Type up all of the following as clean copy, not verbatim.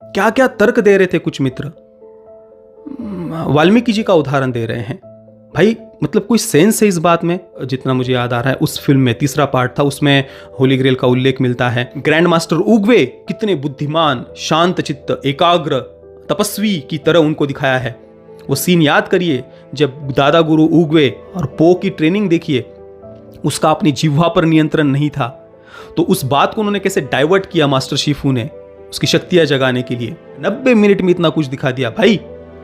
क्या क्या तर्क दे रहे थे कुछ मित्र। वाल्मीकि जी का उदाहरण दे रहे हैं भाई, मतलब कोई सेंस है इस बात में। जितना मुझे याद आ रहा है उस फिल्म में तीसरा पार्ट था, उसमें होली ग्रेल का उल्लेख मिलता है। ग्रैंड मास्टर उग्वे कितने बुद्धिमान, शांत चित्त, एकाग्र, तपस्वी की तरह उनको दिखाया है। वो सीन याद करिए जब दादा गुरु उग्वे और पो की ट्रेनिंग देखिए, उसका अपनी जिह्वा पर नियंत्रण नहीं था, तो उस बात को उन्होंने कैसे डाइवर्ट किया मास्टर शिफू ने उसकी शक्तियां जगाने के लिए। 90 मिनट में इतना कुछ दिखा दिया भाई,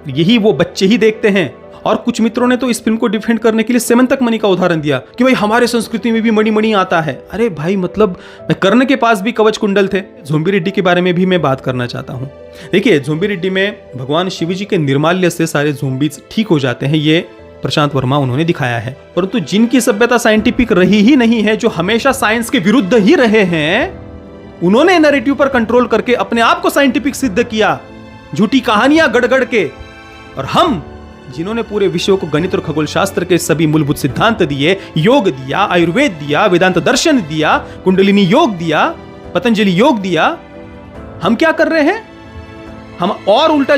यही वो बच्चे ही देखते हैं। और कुछ मित्रों ने तो इस फिल्म को डिफेंड करने के लिए सेमंतक मणि का उदाहरण दिया कि भाई हमारे संस्कृति में भी मणि मणि आता है। अरे भाई, मतलब कर्ण के पास भी कवच कुंडल थे। ज़ोंबी रेड्डी के बारे में भी मैं बात करना चाहता हूँ। देखिए, ज़ोंबी रेड्डी में भगवान शिव जी के निर्माल्य से सारे ज़ोंबीज ठीक हो जाते हैं, ये प्रशांत वर्मा उन्होंने दिखाया है। परंतु जिनकी सभ्यता साइंटिफिक रही ही नहीं है, जो हमेशा साइंस के विरुद्ध ही रहे हैं, उन्होंने नैरेटिव पर कंट्रोल करके अपने आप को साइंटिफिक सिद्ध किया, झूठी कहानियां गढ़ के। और हम जिन्होंने पूरे विश्व को गणित और खगोल शास्त्र के सभी मूलभूत सिद्धांत दिए, योग दिया, आयुर्वेद दिया, वेदांत दर्शन दिया, कुंडलिनी योग दिया, पतंजलि योग दिया, हम क्या कर रहे हैं? हम और उल्टा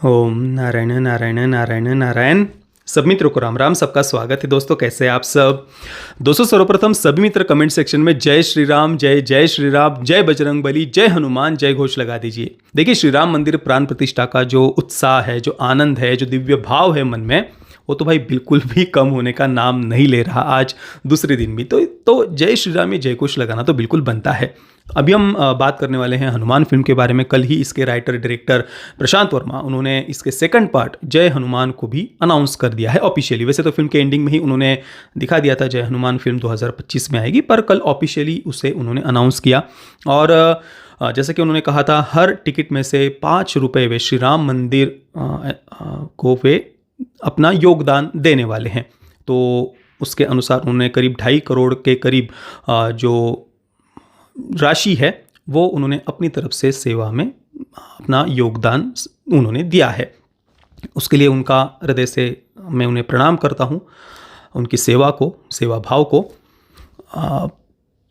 ओम नारायण नारायण नारायण नारायण। सब मित्रों को राम राम, सबका स्वागत है। दोस्तों, कैसे हैं आप सब? दोस्तों, सर्वप्रथम सभी मित्र कमेंट सेक्शन में जय श्री राम, जय जय श्री राम, जय बजरंग बली, जय हनुमान, जय घोष लगा दीजिए। देखिए, श्री राम मंदिर प्राण प्रतिष्ठा का जो उत्साह है, जो आनंद है, जो दिव्य भाव है मन में, वो तो भाई बिल्कुल भी कम होने का नाम नहीं ले रहा आज दूसरे दिन भी। तो जय श्री राम में जय घोष लगाना तो बिल्कुल बनता है। अभी हम बात करने वाले हैं हनुमान फिल्म के बारे में। कल ही इसके राइटर डायरेक्टर प्रशांत वर्मा, उन्होंने इसके सेकंड पार्ट जय हनुमान को भी अनाउंस कर दिया है ऑफिशियली। वैसे तो फिल्म के एंडिंग में ही उन्होंने दिखा दिया था जय हनुमान फिल्म 2025 में आएगी, पर कल ऑफिशियली उसे उन्होंने अनाउंस किया। और जैसे कि उन्होंने कहा था, हर टिकट में से 5 रुपये वे श्री राम मंदिर को वे अपना योगदान देने वाले हैं। तो उसके अनुसार उन्होंने करीब 2.5 करोड़ के करीब जो राशि है वो उन्होंने अपनी तरफ से सेवा में अपना योगदान उन्होंने दिया है। उसके लिए उनका हृदय से मैं उन्हें प्रणाम करता हूँ, उनकी सेवा को, सेवा भाव को।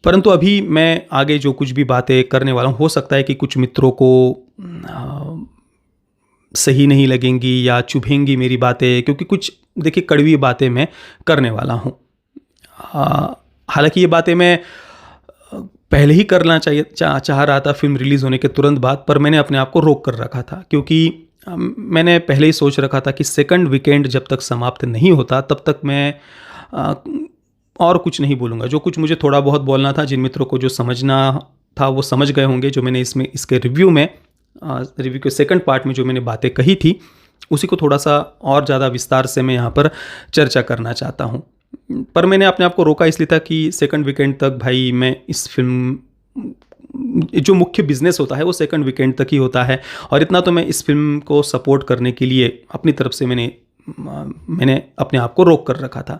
परंतु अभी मैं आगे जो कुछ भी बातें करने वाला हूँ, हो सकता है कि कुछ मित्रों को सही नहीं लगेंगी या चुभेंगी मेरी बातें, क्योंकि कुछ देखिए कड़वी बातें मैं करने वाला हूँ। हालांकि ये बातें मैं पहले ही करना चाह रहा था फिल्म रिलीज़ होने के तुरंत बाद, पर मैंने अपने आप को रोक कर रखा था, क्योंकि मैंने पहले ही सोच रखा था कि सेकंड वीकेंड जब तक समाप्त नहीं होता तब तक मैं और कुछ नहीं बोलूँगा। जो कुछ मुझे थोड़ा बहुत बोलना था, जिन मित्रों को जो समझना था वो समझ गए होंगे। जो मैंने इसके रिव्यू के सेकंड पार्ट में जो मैंने बातें कही थी, उसी को थोड़ा सा और ज़्यादा विस्तार से मैं यहाँ पर चर्चा करना चाहता हूँ। पर मैंने अपने आप को रोका इसलिए था कि सेकंड वीकेंड तक भाई मैं इस फिल्म, जो मुख्य बिजनेस होता है वो सेकंड वीकेंड तक ही होता है। और इतना तो मैं इस फिल्म को सपोर्ट करने के लिए अपनी तरफ से मैंने अपने आप को रोक कर रखा था।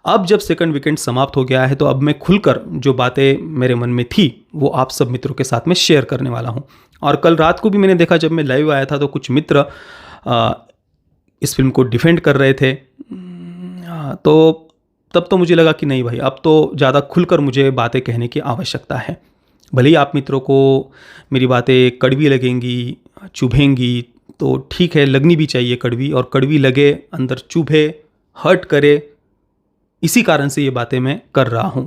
अब जब सेकंड वीकेंड समाप्त हो गया है, तो अब मैं खुलकर जो बातें मेरे मन में थी वो आप सब मित्रों के साथ में शेयर करने वाला हूँ। और कल रात को भी मैंने देखा, जब मैं लाइव आया था तो कुछ मित्र इस फिल्म को डिफेंड कर रहे थे। तो तब तो मुझे लगा कि नहीं भाई, अब तो ज़्यादा खुलकर मुझे बातें कहने की आवश्यकता है। भले ही आप मित्रों को मेरी बातें कड़वी लगेंगी, चुभेंगी, तो ठीक है, लगनी भी चाहिए कड़वी, और कड़वी लगे, अंदर चुभे, हर्ट करे, इसी कारण से ये बातें मैं कर रहा हूँ,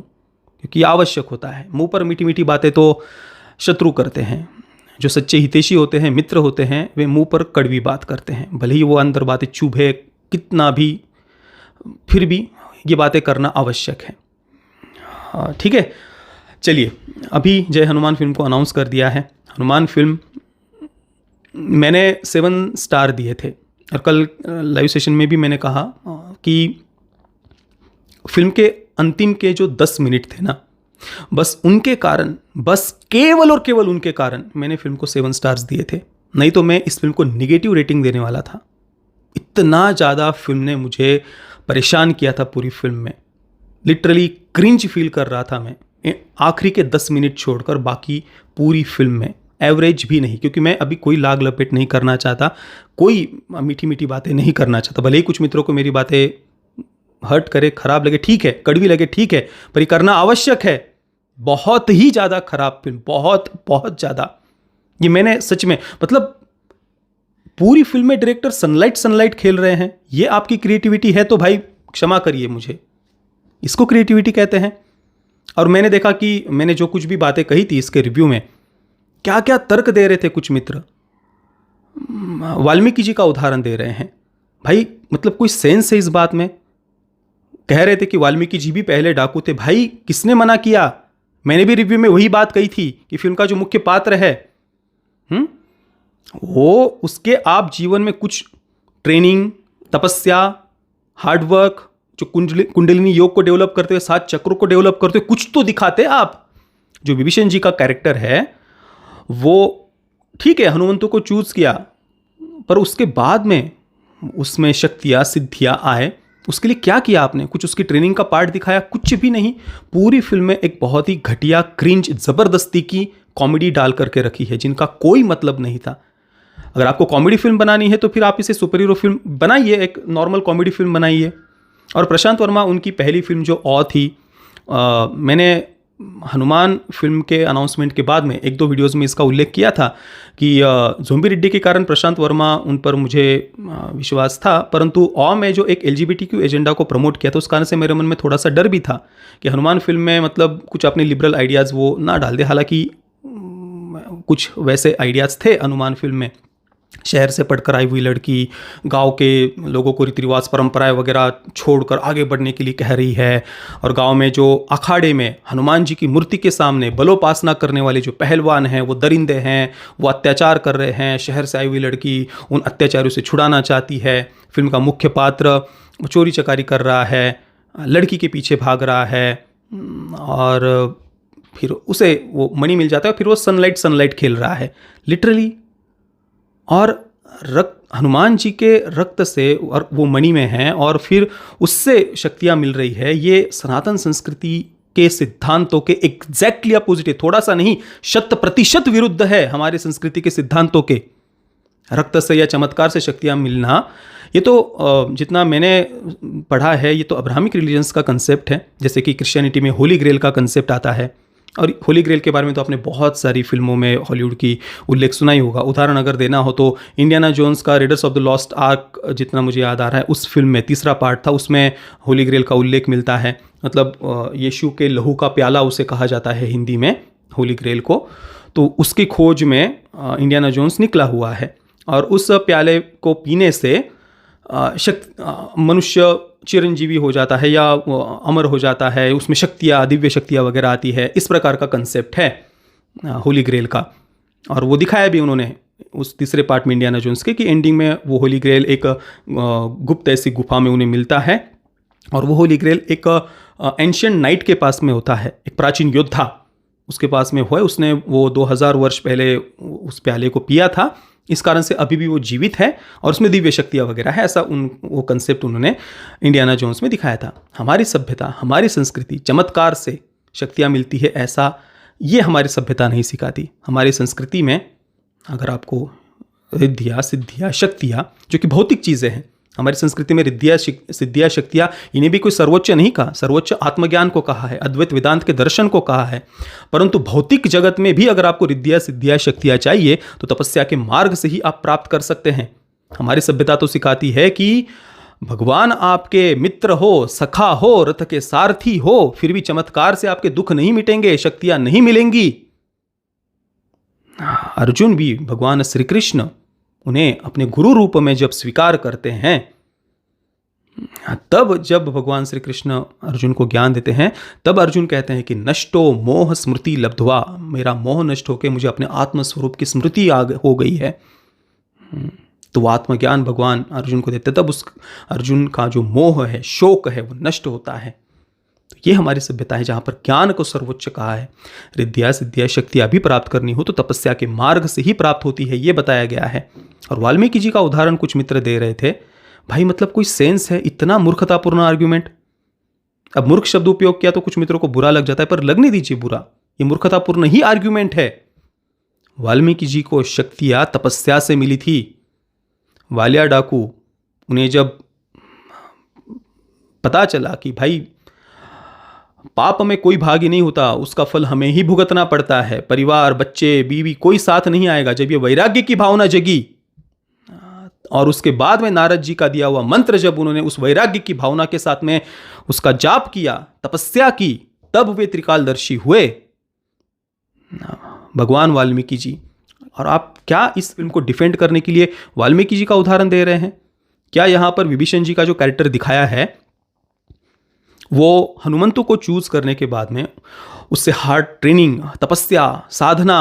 क्योंकि आवश्यक होता है। मुंह पर मीठी मीठी बातें तो शत्रु करते हैं, जो सच्चे हितैषी होते हैं, मित्र होते हैं, वे मुंह पर कड़वी बात करते हैं। भले ही वो अंदर बातें चुभे कितना भी, फिर भी ये बातें करना आवश्यक है। ठीक है, चलिए, अभी जय हनुमान फिल्म को अनाउंस कर दिया है। हनुमान फिल्म मैंने 7 स्टार दिए थे, और कल लाइव सेशन में भी मैंने कहा कि फिल्म के अंतिम के जो 10 मिनट थे ना, बस उनके कारण, बस केवल और केवल उनके कारण मैंने फिल्म को 7 स्टार्स दिए थे। नहीं तो मैं इस फिल्म को निगेटिव रेटिंग देने वाला था। इतना ज़्यादा फिल्म ने मुझे परेशान किया था पूरी फिल्म में, लिटरली क्रिंज फील कर रहा था मैं आखिरी के 10 मिनट छोड़कर बाकी पूरी फिल्म में। एवरेज भी नहीं, क्योंकि मैं अभी कोई लाग लपेट नहीं करना चाहता, कोई मीठी मीठी बातें नहीं करना चाहता। भले ही कुछ मित्रों को मेरी बातें हर्ट करे, खराब लगे ठीक है, कड़वी लगे ठीक है, पर ये करना आवश्यक है। बहुत ही ज़्यादा खराब फिल्म, बहुत बहुत ज़्यादा। ये मैंने सच में मतलब पूरी फिल्म में डायरेक्टर सनलाइट सनलाइट खेल रहे हैं। ये आपकी क्रिएटिविटी है तो भाई क्षमा करिए मुझे, इसको क्रिएटिविटी कहते हैं। और मैंने देखा कि मैंने जो कुछ भी बातें कही थी इसके रिव्यू में, क्या क्या तर्क दे रहे थे कुछ मित्र, वाल्मीकि जी का उदाहरण दे रहे हैं। भाई मतलब कोई सेंस है इस बात में? कह रहे थे कि वाल्मीकि जी भी पहले डाकू थे। भाई किसने मना किया? मैंने भी रिव्यू में वही बात कही थी कि फिल्म का जो मुख्य पात्र है वो उसके आप जीवन में कुछ ट्रेनिंग, तपस्या, हार्डवर्क, जो कुंडलिनी योग को डेवलप करते हुए 7 चक्रों को डेवलप करते हुए कुछ तो दिखाते आप। जो विभीषण जी का कैरेक्टर है वो ठीक है, हनुमंतों को चूज किया, पर उसके बाद में उसमें शक्तियाँ सिद्धियाँ आए, उसके लिए क्या किया आपने? कुछ उसकी ट्रेनिंग का पार्ट दिखाया? कुछ भी नहीं। पूरी फिल्म में एक बहुत ही घटिया, क्रिंज, ज़बरदस्ती की कॉमेडी डाल करके रखी है जिनका कोई मतलब नहीं था। अगर आपको कॉमेडी फिल्म बनानी है तो फिर आप इसे सुपर हीरो फिल्म बनाइए, एक नॉर्मल कॉमेडी फिल्म बनाइए। और प्रशांत वर्मा, उनकी पहली फिल्म जो थी, मैंने हनुमान फिल्म के अनाउंसमेंट के बाद में 1-2 वीडियोस में इसका उल्लेख किया था कि ज़ोंबी रेड्डी के कारण प्रशांत वर्मा उन पर मुझे विश्वास था, परंतु में जो एक LGBTQ एजेंडा को प्रमोट किया था उस कारण से मेरे मन में थोड़ा सा डर भी था कि हनुमान फिल्म में मतलब कुछ अपने लिबरल आइडियाज़ वो ना डाल दे। हालांकि कुछ वैसे आइडियाज़ थे हनुमान फिल्म में। शहर से पढ़कर आई हुई लड़की गांव के लोगों को रीति रिवाज, परंपराएं वगैरह छोड़कर आगे बढ़ने के लिए कह रही है, और गांव में जो अखाड़े में हनुमान जी की मूर्ति के सामने बलोपासना करने वाले जो पहलवान हैं वो दरिंदे हैं, वो अत्याचार कर रहे हैं। शहर से आई हुई लड़की उन अत्याचारियों से छुड़ाना चाहती है। फिल्म का मुख्य पात्र चोरी चकारी कर रहा है, लड़की के पीछे भाग रहा है, और फिर उसे वो मणि मिल जाता है, फिर वो सनलाइट खेल रहा है लिटरली। और हनुमान जी के रक्त से और वो मणि में है और फिर उससे शक्तियाँ मिल रही है। ये सनातन संस्कृति के सिद्धांतों के एग्जैक्टली अपोजिट है, थोड़ा सा नहीं 100% विरुद्ध है हमारे संस्कृति के सिद्धांतों के। रक्त से या चमत्कार से शक्तियाँ मिलना, ये तो जितना मैंने पढ़ा है ये तो अब्राहमिक रिलीजन्स का कंसेप्ट है। जैसे कि क्रिश्चियनिटी में होली ग्रेल का कंसेप्ट आता है, और होली ग्रेल के बारे में तो आपने बहुत सारी फिल्मों में हॉलीवुड की उल्लेख सुना ही होगा। उदाहरण अगर देना हो तो इंडियाना जोन्स का readers of the lost arc, जितना मुझे याद आ रहा है, उस फिल्म में 3रा पार्ट था, उसमें होली ग्रेल का उल्लेख मिलता है। मतलब यीशु के लहू का प्याला उसे कहा जाता है हिंदी में, होली ग्रेल को। तो उसकी खोज में इंडियाना जोन्स निकला हुआ है, और उस प्याले को पीने से मनुष्य चिरंजीवी हो जाता है या अमर हो जाता है, उसमें शक्तियाँ, दिव्य शक्तियाँ वगैरह आती है। इस प्रकार का कंसेप्ट है होली ग्रेल का, और वो दिखाया भी उन्होंने उस 3रे पार्ट में इंडियाना जोन्स के, कि एंडिंग में वो होली ग्रेल एक गुप्त ऐसी गुफा में उन्हें मिलता है, और वो होली ग्रेल एक एंशियंट नाइट के पास में होता है, एक प्राचीन योद्धा उसके पास में हुआ है। उसने वो 2000 वर्ष पहले उस प्याले को पिया था, इस कारण से अभी भी वो जीवित है और उसमें दिव्य शक्तियाँ वगैरह है। ऐसा वो कंसेप्ट उन्होंने इंडियाना जोन्स में दिखाया था। हमारी सभ्यता, हमारी संस्कृति चमत्कार से शक्तियाँ मिलती है ऐसा ये हमारी सभ्यता नहीं सिखाती। हमारी संस्कृति में अगर आपको रिद्धियाँ, सिद्धियाँ, शक्तियाँ, जो कि भौतिक चीज़ें हैं, हमारी संस्कृति में रिद्धियाँ, सिद्धियाँ, शक्तियाँ, इन्हें भी कोई सर्वोच्च नहीं कहा। सर्वोच्च आत्मज्ञान को कहा है, अद्वैत वेदांत के दर्शन को कहा है। परंतु भौतिक जगत में भी अगर आपको रिद्धियाँ, सिद्धियाँ, शक्तियाँ चाहिए तो तपस्या के मार्ग से ही आप प्राप्त कर सकते हैं। हमारी सभ्यता तो सिखाती है कि भगवान आपके मित्र हो, सखा हो, रथ के सारथी हो, फिर भी चमत्कार से आपके दुख नहीं मिटेंगे, शक्तियाँ नहीं मिलेंगी। अर्जुन भी भगवान श्री कृष्ण उन्हें अपने गुरु रूप में जब स्वीकार करते हैं, तब जब भगवान श्री कृष्ण अर्जुन को ज्ञान देते हैं, तब अर्जुन कहते हैं कि नष्टो मोह स्मृति लब्ध्वा, मेरा मोह नष्ट होकर मुझे अपने आत्मस्वरूप की स्मृति हो गई है। तो वो आत्मज्ञान भगवान अर्जुन को देते, तब उस अर्जुन का जो मोह है, शोक है, वो नष्ट होता है। तो ये हमारी सभ्यता है जहाँ पर ज्ञान को सर्वोच्च कहा है। रिद्धियाँ, सिद्धियाँ, शक्तियाँ भी प्राप्त करनी हो तो तपस्या के मार्ग से ही प्राप्त होती है, ये बताया गया है। और वाल्मीकि जी का उदाहरण कुछ मित्र दे रहे थे। भाई मतलब कोई सेंस है? इतना मूर्खतापूर्ण आर्ग्यूमेंट। अब मूर्ख शब्द उपयोग किया तो कुछ मित्रों को बुरा लग जाता है, पर लगने दीजिए बुरा, ये मूर्खतापूर्ण ही आर्ग्यूमेंट है। वाल्मीकि जी को शक्तियाँ तपस्या से मिली थी। वालिया डाकू, उन्हें जब पता चला कि भाई पाप में कोई भागी नहीं होता, उसका फल हमें ही भुगतना पड़ता है, परिवार, बच्चे, बीवी, कोई साथ नहीं आएगा। जब ये वैराग्य की भावना जगी और उसके बाद में नारद जी का दिया हुआ मंत्र जब उन्होंने उस वैराग्य की भावना के साथ में उसका जाप किया, तपस्या की, तब वे त्रिकालदर्शी हुए भगवान वाल्मीकि जी। और आप क्या इस फिल्म को डिफेंड करने के लिए वाल्मीकि जी का उदाहरण दे रहे हैं? क्या यहां पर विभीषण जी का जो कैरेक्टर दिखाया है वो हनुमंतु को चूज करने के बाद में उससे हार्ड ट्रेनिंग, तपस्या, साधना,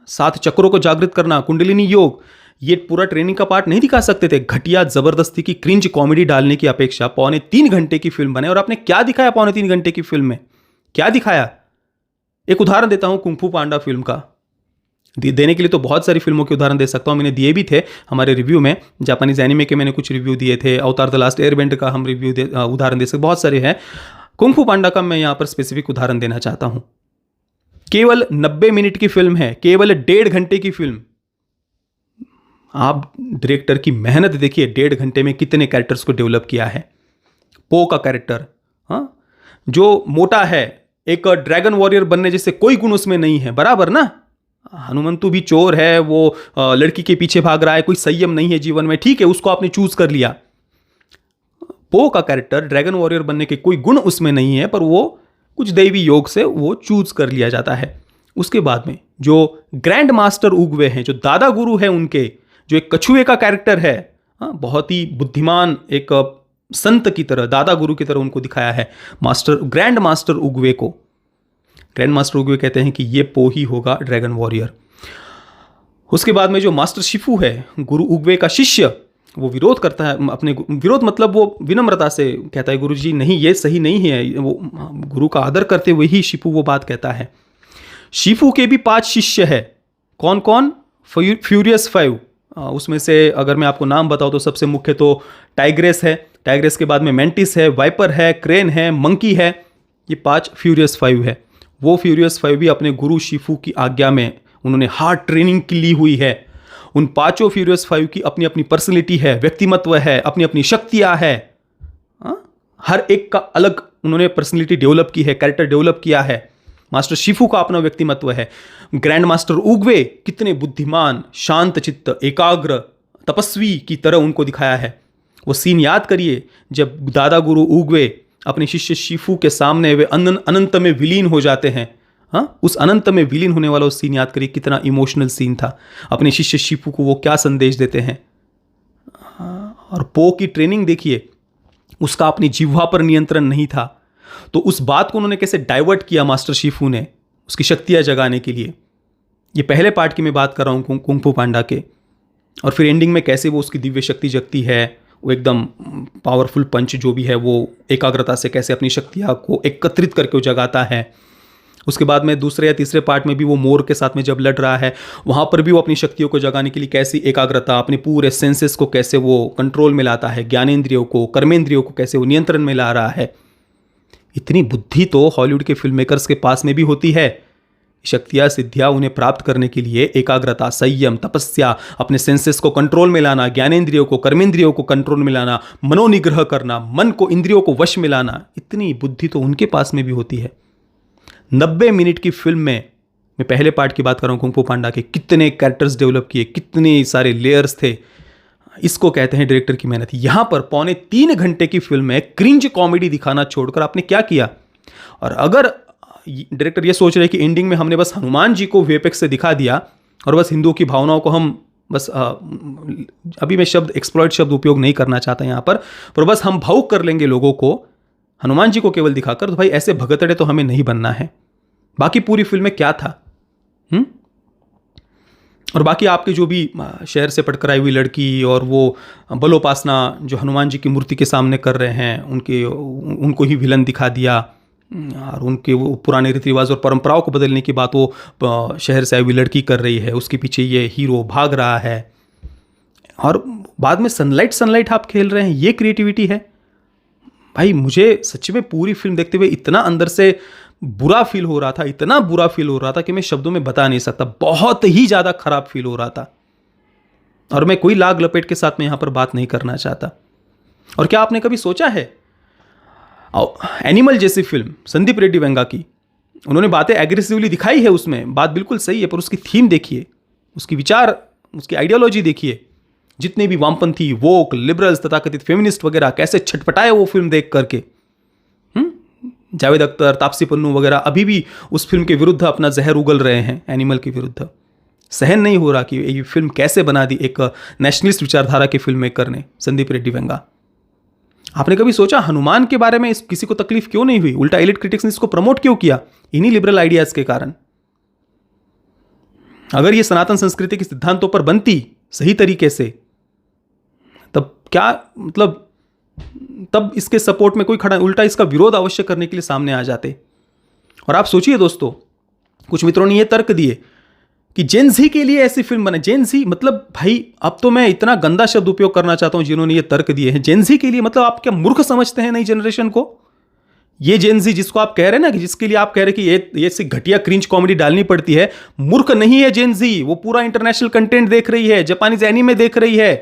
7 चक्रों को जागृत करना, कुंडलिनी योग, ये पूरा ट्रेनिंग का पार्ट नहीं दिखा सकते थे? घटिया जबरदस्ती की क्रिंज कॉमेडी डालने की अपेक्षा 3.25 घंटे की फिल्म बने। और आपने क्या दिखाया 3.25 घंटे की फिल्म में? क्या दिखाया? एक उदाहरण देता हूं कुंग फू पांडा फिल्म का। देने के लिए तो बहुत सारी फिल्मों के उदाहरण दे सकता हूं, मैंने दिए भी थे हमारे रिव्यू में। जापानीज एनिमे के मैंने कुछ रिव्यू दिए थे, अवतार द लास्ट एयरबेंडर का हम उदाहरण दे सकते, बहुत सारे हैं। कुंग फू पांडा का मैं यहां पर स्पेसिफिक उदाहरण देना चाहता हूं। केवल 90 मिनट की फिल्म है, केवल 1.5 घंटे की फिल्म। आप डायरेक्टर की मेहनत देखिए, 1.5 घंटे में कितने कैरेक्टर्स को डेवलप किया है। पो का कैरेक्टर, हाँ, जो मोटा है, एक ड्रैगन वॉरियर बनने जैसे कोई गुण उसमें नहीं है, बराबर ना? हनुमंतु भी चोर है, वो लड़की के पीछे भाग रहा है, कोई संयम नहीं है जीवन में, ठीक है, उसको आपने चूज कर लिया। पो का कैरेक्टर ड्रैगन वॉरियर बनने के कोई गुण उसमें नहीं है, पर वो कुछ दैवी योग से वो चूज कर लिया जाता है। उसके बाद में जो ग्रैंड मास्टर उगवे हैं, जो दादा गुरु हैं उनके, जो एक कछुए का कैरेक्टर है, बहुत ही बुद्धिमान एक संत की तरह, दादा गुरु की तरह उनको दिखाया है। ग्रैंड मास्टर उगवे को ग्रैंड मास्टर उगवे कहते हैं कि ये पो ही होगा ड्रैगन वॉरियर। उसके बाद में जो मास्टर शिफू है, गुरु उगवे का शिष्य, वो विरोध करता है अपने, विरोध मतलब वो विनम्रता से कहता है, गुरु जी नहीं, ये सही नहीं है। वो गुरु का आदर करते हुए ही शिफू वो बात कहता है। शिफू के भी 5 शिष्य है। कौन कौन? फ्यूरियस 5। उसमें से अगर मैं आपको नाम बताऊं तो सबसे मुख्य तो टाइग्रेस है, टाइग्रेस के बाद में मेंटिस है, वाइपर है, क्रेन है, मंकी है। ये 5 फ्यूरियस 5 है। वो फ्यूरियस 5 भी अपने गुरु शिफू की आज्ञा में उन्होंने हार्ड ट्रेनिंग की ली हुई है। उन 5 फ्यूरियस 5 की अपनी अपनी पर्सनैलिटी है, व्यक्तिमत्व है, अपनी अपनी शक्तियां है। हर एक का अलग उन्होंने पर्सनैलिटी डेवलप की है, कैरेक्टर डेवलप किया है। मास्टर शिफू का अपना व्यक्तिमत्व है। ग्रैंड मास्टर उगवे कितने बुद्धिमान, शांत चित्त, एकाग्र, तपस्वी की तरह उनको दिखाया है। वो सीन याद करिए जब दादा गुरु उगवे अपने शिष्य शिफू के सामने वे अनंत में विलीन हो जाते हैं। हाँ, उस अनंत में विलीन होने वाला उस सीन याद करिए, कितना इमोशनल सीन था। अपने शिष्य शिफू को वो क्या संदेश देते हैं। और पो की ट्रेनिंग देखिए, उसका अपनी जिह्वा पर नियंत्रण नहीं था, तो उस बात को उन्होंने कैसे डाइवर्ट किया मास्टर शिफू ने उसकी शक्तियां जगाने के लिए। ये पहले पार्ट की मैं बात कर रहा हूँ कुंग फू पांडा के। और फिर एंडिंग में कैसे वो उसकी दिव्य शक्ति जगती है, वो एकदम पावरफुल पंच जो भी है वो एकाग्रता से कैसे अपनी शक्तियां को एकत्रित करके वो जगाता है। उसके बाद में दूसरे या तीसरे पार्ट में भी वो मोर के साथ में जब लड़ रहा है, वहाँ पर भी वो अपनी शक्तियों को जगाने के लिए कैसी एकाग्रता, अपने पूरे सेंसेस को कैसे वो कंट्रोल में लाता है, ज्ञानेंद्रियों को, कर्मेंद्रियों को कैसे वो नियंत्रण में ला रहा है। इतनी बुद्धि तो हॉलीवुड के फिल्म मेकर्स के पास में भी होती है। शक्तियाँ सिद्धियाँ उन्हें प्राप्त करने के लिए एकाग्रता, संयम, तपस्या, अपने सेंसेस को कंट्रोल में लाना, ज्ञानेंद्रियों को, कर्मेंद्रियों को कंट्रोल में लाना, मनोनिग्रह करना, मन को इंद्रियों को वश में लाना, इतनी बुद्धि तो उनके पास में भी होती है। 90 मिनट की फिल्म में, मैं पहले पार्ट की बात कर रहा हूँ कुंग फू पांडा के, कितने कैरेक्टर्स डेवलप किए, कितने सारे लेयर्स थे। इसको कहते हैं डायरेक्टर की मेहनत। यहां पर 3.25 घंटे की फिल्म में क्रिंज कॉमेडी दिखाना छोड़कर आपने क्या किया? और अगर डायरेक्टर ये सोच रहे कि एंडिंग में हमने बस हनुमान जी को वीएफएक्स से दिखा दिया और बस हिंदुओं की भावनाओं को हम बस अभी मैं एक्सप्लॉइट शब्द उपयोग नहीं करना चाहता यहां पर बस हम भावुक कर लेंगे लोगों को हनुमान जी को केवल दिखाकर, तो भाई ऐसे भगतड़े तो हमें नहीं बनना है। बाकी पूरी फिल्म में क्या था? और बाकी आपके जो भी शहर से पटकर आई हुई लड़की और वो बलोपासना जो हनुमान जी की मूर्ति के सामने कर रहे हैं, उनको ही विलन दिखा दिया। और उनके वो पुराने रीति रिवाज और परंपराओं को बदलने की बात वो शहर से आई हुई लड़की कर रही है, उसके पीछे ये हीरो भाग रहा है। और बाद में सनलाइट आप खेल रहे हैं, ये क्रिएटिविटी है? भाई मुझे सच में पूरी फिल्म देखते हुए इतना अंदर से बुरा फील हो रहा था, इतना बुरा फील हो रहा था कि मैं शब्दों में बता नहीं सकता। बहुत ही ज़्यादा खराब फील हो रहा था। और मैं कोई लाग लपेट के साथ में यहाँ पर बात नहीं करना चाहता। और क्या आपने कभी सोचा है एनिमल जैसी फिल्म संदीप रेड्डी वेंगा की, उन्होंने बातें एग्रेसिवली दिखाई है उसमें, बात बिल्कुल सही है, पर उसकी थीम देखिए, उसकी विचार, उसकी आइडियोलॉजी देखिए। जितने भी वामपंथी, वोक, लिबरल्स, तथाकथित फेमिनिस्ट वगैरह कैसे छटपटाए वो फिल्म देख करके। जावेद अख्तर, तापसी पन्नू वगैरह अभी भी उस फिल्म के विरुद्ध अपना जहर उगल रहे हैं, एनिमल के विरुद्ध। सहन नहीं हो रहा कि ये फिल्म कैसे बना दी एक नेशनलिस्ट विचारधारा की फिल्म मेकर ने, संदीप रेड्डी वेंगा। आपने कभी सोचा हनुमान के बारे में किसी को तकलीफ क्यों नहीं हुई? उल्टा एलिट क्रिटिक्स ने इसको प्रमोट क्यों किया? इन्हीं लिबरल आइडियाज के कारण। अगर ये सनातन संस्कृति के सिद्धांतों पर बनती सही तरीके से, तब क्या मतलब, तब इसके सपोर्ट में कोई खड़ा, उल्टा इसका विरोध अवश्य करने के लिए सामने आ जाते। और आप सोचिए दोस्तों, कुछ मित्रों ने यह तर्क दिए कि जेन ज़ी के लिए ऐसी फिल्म बने। जेन ज़ी मतलब, भाई अब तो मैं इतना गंदा शब्द उपयोग करना चाहता हूं जिन्होंने ये तर्क दिए हैं। जेन ज़ी के लिए मतलब आप क्या मूर्ख समझते हैं नई जनरेशन को? ये जेन ज़ी जिसको आप कह रहे हैं ना, कि जिसके लिए आप कह रहे हैं कि ये ऐसी घटिया क्रिंज कॉमेडी डालनी पड़ती है, मूर्ख नहीं है जेन ज़ी। वो पूरा इंटरनेशनल कंटेंट देख रही है, जापानीज एनीमे देख रही है,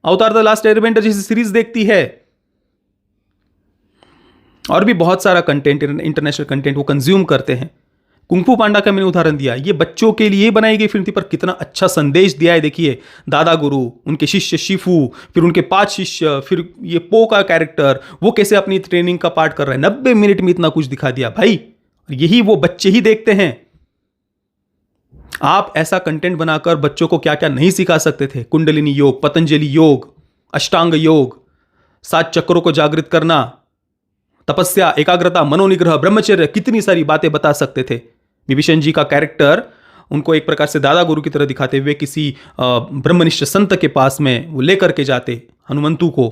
अवतार द लास्ट एयरबेंडर जैसी सीरीज देखती है, और भी बहुत सारा कंटेंट, इंटरनेशनल कंटेंट वो कंज्यूम करते हैं। कुंग-फू पांडा का मैंने उदाहरण दिया, ये बच्चों के लिए बनाई गई फिल्म थी, पर कितना अच्छा संदेश दिया है। देखिए, दादा गुरु, उनके शिष्य शिफू, फिर उनके 5 शिष्य, फिर ये पो का कैरेक्टर, वो कैसे अपनी ट्रेनिंग का पार्ट कर रहा है। 90 मिनट में इतना कुछ दिखा दिया भाई, यही वो बच्चे ही देखते हैं। आप ऐसा कंटेंट बनाकर बच्चों को क्या क्या नहीं सिखा सकते थे? कुंडलिनी योग, पतंजलि योग, अष्टांग योग, 7 चक्रों को जागृत करना, तपस्या, एकाग्रता, मनोनिग्रह, ब्रह्मचर्य, कितनी सारी बातें बता सकते थे। विभीषण जी का कैरेक्टर उनको एक प्रकार से दादा गुरु की तरह दिखाते हुए किसी ब्रह्मनिष्ठ संत के पास में वो लेकर के जाते हनुमंतु को,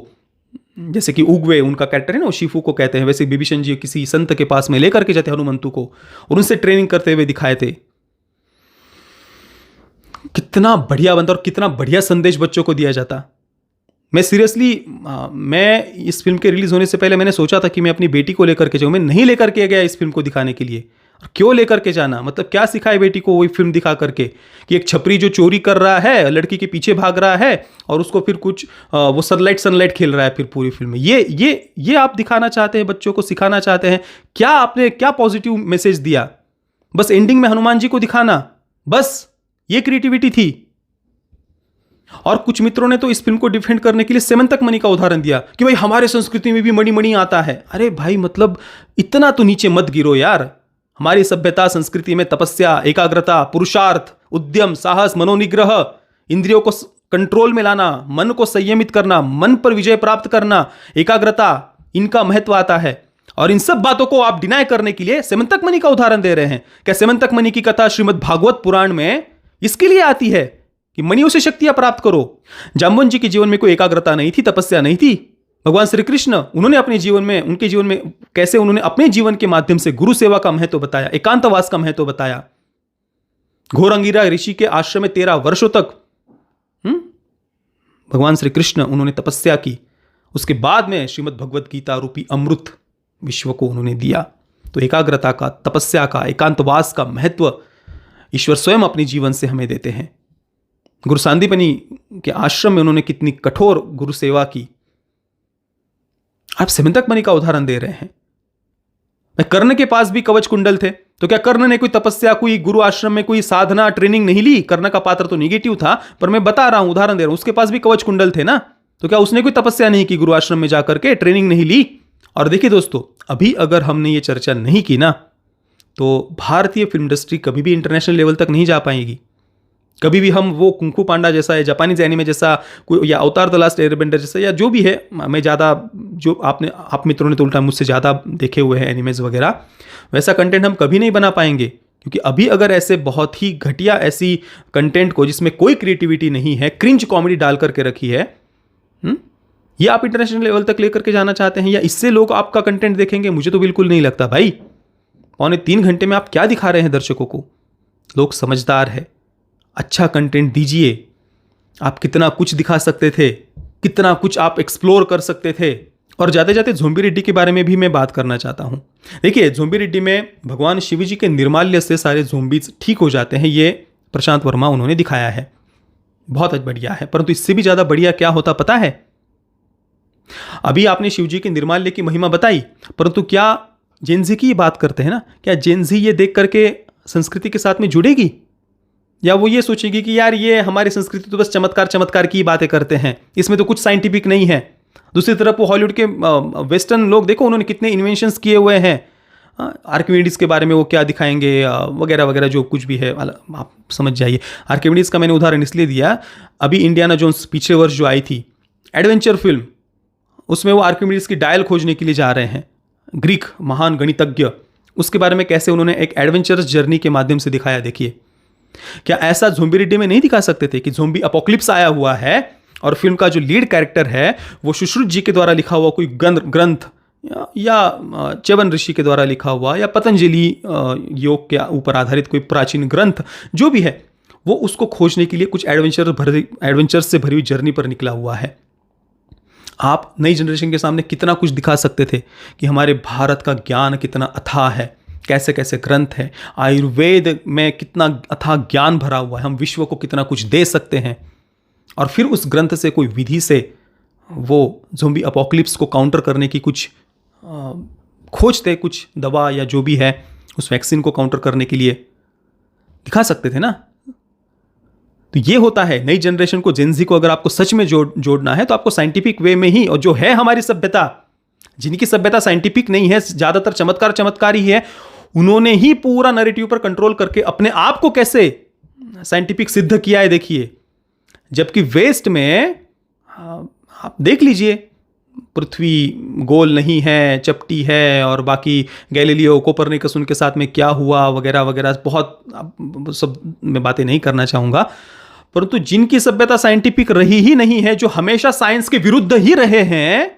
जैसे कि उगवे उनका कैरेक्टर है ना, वो शिफू को कहते हैं, वैसे विभीषण जी किसी संत के पास में लेकर के जाते हनुमंतु को और उनसे ट्रेनिंग करते हुए दिखाए थे। कितना बढ़िया बनता और कितना बढ़िया संदेश बच्चों को दिया जाता। मैं सीरियसली, मैं इस फिल्म के रिलीज होने से पहले मैंने सोचा था कि मैं अपनी बेटी को लेकर के जाऊँ। मैं नहीं लेकर के गया इस फिल्म को दिखाने के लिए। और क्यों लेकर के जाना, मतलब क्या सिखाए बेटी को वही फिल्म दिखा करके कि एक छपरी जो चोरी कर रहा है, लड़की के पीछे भाग रहा है और उसको फिर कुछ वो सनलाइट खेल रहा है फिर पूरी फिल्म में। ये आप दिखाना चाहते हैं, बच्चों को सिखाना चाहते हैं क्या? आपने क्या पॉजिटिव मैसेज दिया? बस एंडिंग में हनुमान जी को दिखाना, बस ये क्रिएटिविटी थी। और कुछ मित्रों ने तो इस फिल्म को डिफेंड करने के लिए सेमंतक मणि का उदाहरण दिया कि भाई हमारे संस्कृति में भी मणि मणि आता है। अरे भाई, मतलब इतना तो नीचे मत गिरो यार। हमारी सभ्यता संस्कृति में तपस्या, एकाग्रता, पुरुषार्थ, उद्यम, साहस, मनोनिग्रह, इंद्रियों को कंट्रोल में लाना, मन को संयमित करना, मन पर विजय प्राप्त करना, एकाग्रता, इनका महत्व आता है। और इन सब बातों को आप डिनाय करने के लिए सेमंतक मणि का उदाहरण दे रहे हैं। क्या सेमंतक मणि की कथा श्रीमद् भागवत पुराण में इसके लिए आती है कि मणियों से शक्तियां प्राप्त करो? जाम्बुवन जी के जीवन में कोई एकाग्रता नहीं थी, तपस्या नहीं थी। भगवान श्री कृष्ण, उन्होंने अपने जीवन में, उनके जीवन में कैसे उन्होंने अपने जीवन के माध्यम से गुरु सेवा का महत्व बताया, एकांतवास का महत्व बताया। घोरंगिरा ऋषि के आश्रम में 13 वर्षों तक भगवान श्री कृष्ण उन्होंने तपस्या की। उसके बाद में श्रीमद् भगवत गीता रूपी अमृत विश्व को उन्होंने दिया। तो एकाग्रता का, तपस्या का, एकांतवास का महत्व ईश्वर स्वयं अपने जीवन से हमें देते हैं। गुरु सांदीपनी के आश्रम में उन्होंने कितनी कठोर गुरु सेवा की। आप सेमंतक मणि का उदाहरण दे रहे हैं। मैं कर्ण के पास भी कवच कुंडल थे, तो क्या कर्ण ने कोई तपस्या, कोई गुरु आश्रम में कोई साधना, ट्रेनिंग नहीं ली? कर्ण का पात्र तो नेगेटिव था, पर मैं बता रहा हूं, उदाहरण दे रहा हूं, उसके पास भी कवच कुंडल थे ना। तो क्या उसने कोई तपस्या नहीं की? गुरु आश्रम में जाकर के ट्रेनिंग नहीं ली? और देखिए दोस्तों, अभी अगर हमने ये चर्चा नहीं की ना, तो भारतीय फिल्म इंडस्ट्री कभी भी इंटरनेशनल लेवल तक नहीं जा पाएगी। कभी भी हम वो कुंग-फू पांडा जैसा या जापानीज एनीमे जैसा या अवतार द लास्ट एयरबेंडर जैसा या जो भी है, मैं ज़्यादा, जो आप मित्रों ने तो उल्टा मुझसे ज़्यादा देखे हुए हैं एनीमेज वगैरह, वैसा कंटेंट हम कभी नहीं बना पाएंगे। क्योंकि अभी अगर ऐसे बहुत ही घटिया ऐसी कंटेंट को जिसमें कोई क्रिएटिविटी नहीं है, क्रिंज कॉमेडी डाल करके रखी है, ये आप इंटरनेशनल लेवल तक लेकर के जाना चाहते हैं या इससे लोग आपका कंटेंट देखेंगे? मुझे तो बिल्कुल नहीं लगता भाई। 2.25 घंटे में आप क्या दिखा रहे हैं दर्शकों को? लोग समझदार है, अच्छा कंटेंट दीजिए। आप कितना कुछ दिखा सकते थे, कितना कुछ आप एक्सप्लोर कर सकते थे। और जाते जाते ज़ोंबी रेड्डी के बारे में भी मैं बात करना चाहता हूं। देखिए, ज़ोंबी रेड्डी में भगवान शिव जी के निर्माल्य से सारे ज़ोंबीज ठीक हो जाते हैं, ये प्रशांत वर्मा उन्होंने दिखाया है। बहुत बढ़िया है, परंतु इससे भी ज़्यादा बढ़िया क्या होता पता है? अभी आपने शिव जी के निर्माल्य की महिमा बताई, परंतु क्या जेनजी की बात करते हैं ना, क्या जेनजी ये देख करके संस्कृति के साथ में जुड़ेगी, या वो ये सोचेगी कि यार ये हमारी संस्कृति तो बस चमत्कार चमत्कार की बातें करते हैं, इसमें तो कुछ साइंटिफिक नहीं है। दूसरी तरफ वो हॉलीवुड के वेस्टर्न लोग देखो, उन्होंने कितने इन्वेंशंस किए हुए हैं, आर्किमिडीज के बारे में वो क्या दिखाएंगे वगैरह वगैरह, जो कुछ भी है आप समझ जाइए। आर्किमिडीज का मैंने उदाहरण इसलिए दिया, अभी इंडियाना जोन्स पिछले वर्ष जो आई थी एडवेंचर फिल्म, उसमें वो आर्किमिडीज की डायल खोजने के लिए जा रहे हैं, ग्रीक महान गणितज्ञ, उसके बारे में कैसे उन्होंने एक एडवेंचरस जर्नी के माध्यम से दिखाया। देखिए, क्या ऐसा ज़ोंबी रेड्डी में नहीं दिखा सकते थे कि ज़ोंबी अपोक्लिप्स आया हुआ है और फिल्म का जो लीड कैरेक्टर है वो सुश्रुत जी के द्वारा लिखा हुआ कोई ग्रंथ या च्यवन ऋषि के द्वारा लिखा हुआ या पतंजलि योग के ऊपर आधारित कोई प्राचीन ग्रंथ जो भी है, वो उसको खोजने के लिए कुछ एडवेंचर्स से भरी हुई जर्नी पर निकला हुआ है। आप नई जनरेशन के सामने कितना कुछ दिखा सकते थे कि हमारे भारत का ज्ञान कितना अथाह है, कैसे कैसे ग्रंथ है, आयुर्वेद में कितना अथाह ज्ञान भरा हुआ है, हम विश्व को कितना कुछ दे सकते हैं, और फिर उस ग्रंथ से कोई विधि से वो ज़ोंबी अपोक्लिप्स को काउंटर करने की कुछ खोजते, कुछ दवा या जो भी है उस वैक्सीन को काउंटर करने के लिए दिखा सकते थे ना। तो ये होता है नई जनरेशन को, जेनजी को अगर आपको सच में जोड़ना है तो आपको साइंटिफिक वे में ही, और जो है हमारी सभ्यता, जिनकी सभ्यता साइंटिफिक नहीं है, ज़्यादातर चमत्कार ही है, उन्होंने ही पूरा नैरेटिव पर कंट्रोल करके अपने आप को कैसे साइंटिफिक सिद्ध किया है, देखिए। जबकि वेस्ट में आप देख लीजिए, पृथ्वी गोल नहीं है, चपटी है, और बाकी गैलीलियो कोपरनिकस उनके साथ में क्या हुआ वगैरह वगैरह, बहुत सब मैं बातें नहीं करना चाहूँगा। परंतु जिनकी सभ्यता साइंटिफिक रही ही नहीं है, जो हमेशा साइंस के विरुद्ध ही रहे हैं,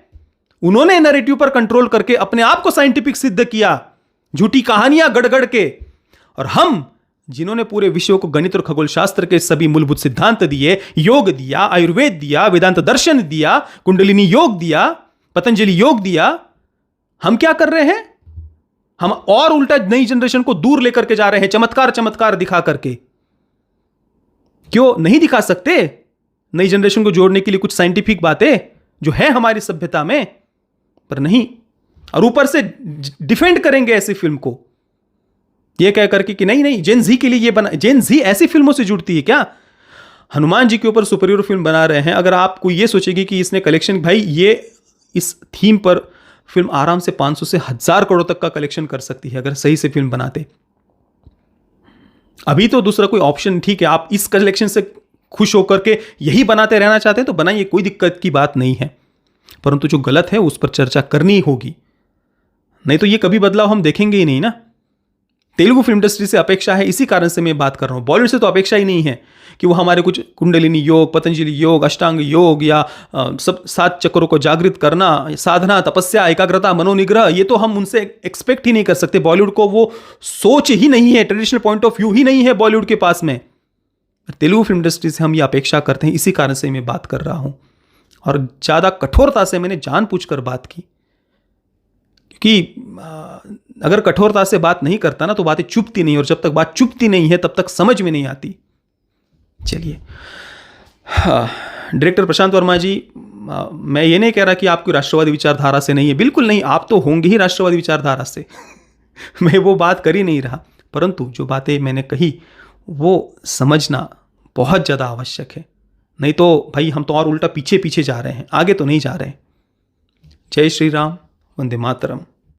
उन्होंने नैरेटिव पर कंट्रोल करके अपने आप को साइंटिफिक सिद्ध किया, झूठी कहानियां गढ़ के। और हम जिन्होंने पूरे विश्व को गणित और खगोल शास्त्र के सभी मूलभूत सिद्धांत दिए, योग दिया, आयुर्वेद दिया, वेदांत दर्शन दिया, कुंडलिनी योग दिया, पतंजलि योग दिया, हम क्या कर रहे हैं? हम और उल्टा नई जनरेशन को दूर लेकर के जा रहे हैं, चमत्कार दिखा करके। क्यों नहीं दिखा सकते नई जनरेशन को जोड़ने के लिए कुछ साइंटिफिक बातें जो है हमारी सभ्यता में? पर नहीं, और ऊपर से डिफेंड करेंगे ऐसी फिल्म को, ये कह करके कि नहीं जेन जी के लिए ये बना। जेन जी ऐसी फिल्मों से जुड़ती है क्या? हनुमान जी के ऊपर सुपर हीरो फिल्म बना रहे हैं, अगर आपको ये सोचेगी कि इसने कलेक्शन, भाई ये इस थीम पर फिल्म आराम से 500 से 1000 करोड़ तक का कलेक्शन कर सकती है अगर सही से फिल्म बनाते। अभी तो दूसरा कोई ऑप्शन, ठीक है, आप इस कलेक्शन से खुश होकर के यही बनाते रहना चाहते हैं तो बनाइए, कोई दिक्कत की बात नहीं है, परंतु जो गलत है उस पर चर्चा करनी होगी, नहीं तो ये कभी बदलाव हम देखेंगे ही नहीं ना। तेलुगु फिल्म इंडस्ट्री से अपेक्षा है, इसी कारण से मैं बात कर रहा हूँ। बॉलीवुड से तो अपेक्षा ही नहीं है कि वो हमारे कुछ कुंडलिनी योग, पतंजलि योग, अष्टांग योग या सब 7 चक्रों को जागृत करना, साधना, तपस्या, एकाग्रता, मनोनिग्रह, ये तो हम उनसे एक्सपेक्ट ही नहीं कर सकते। बॉलीवुड को वो सोच ही नहीं है, ट्रेडिशनल पॉइंट ऑफ व्यू ही नहीं है बॉलीवुड के पास में। तेलुगु फिल्म इंडस्ट्री से हम ये अपेक्षा करते हैं, इसी कारण से मैं बात कर रहा हूँ। और ज़्यादा कठोरता से मैंने जानबूझकर बात की, क्योंकि अगर कठोरता से बात नहीं करता ना तो बातें चुभती नहीं, और जब तक बात चुभती नहीं है तब तक समझ में नहीं आती। चलिए, डायरेक्टर प्रशांत वर्मा जी, मैं ये नहीं कह रहा कि आपकी राष्ट्रवादी विचारधारा से नहीं है, बिल्कुल नहीं, आप तो होंगे ही राष्ट्रवादी विचारधारा से मैं वो बात कर ही नहीं रहा, परंतु जो बातें मैंने कही वो समझना बहुत ज़्यादा आवश्यक है, नहीं तो भाई हम तो और उल्टा पीछे पीछे जा रहे हैं, आगे तो नहीं जा रहे हैं। जय श्री राम, वंदे मातरम।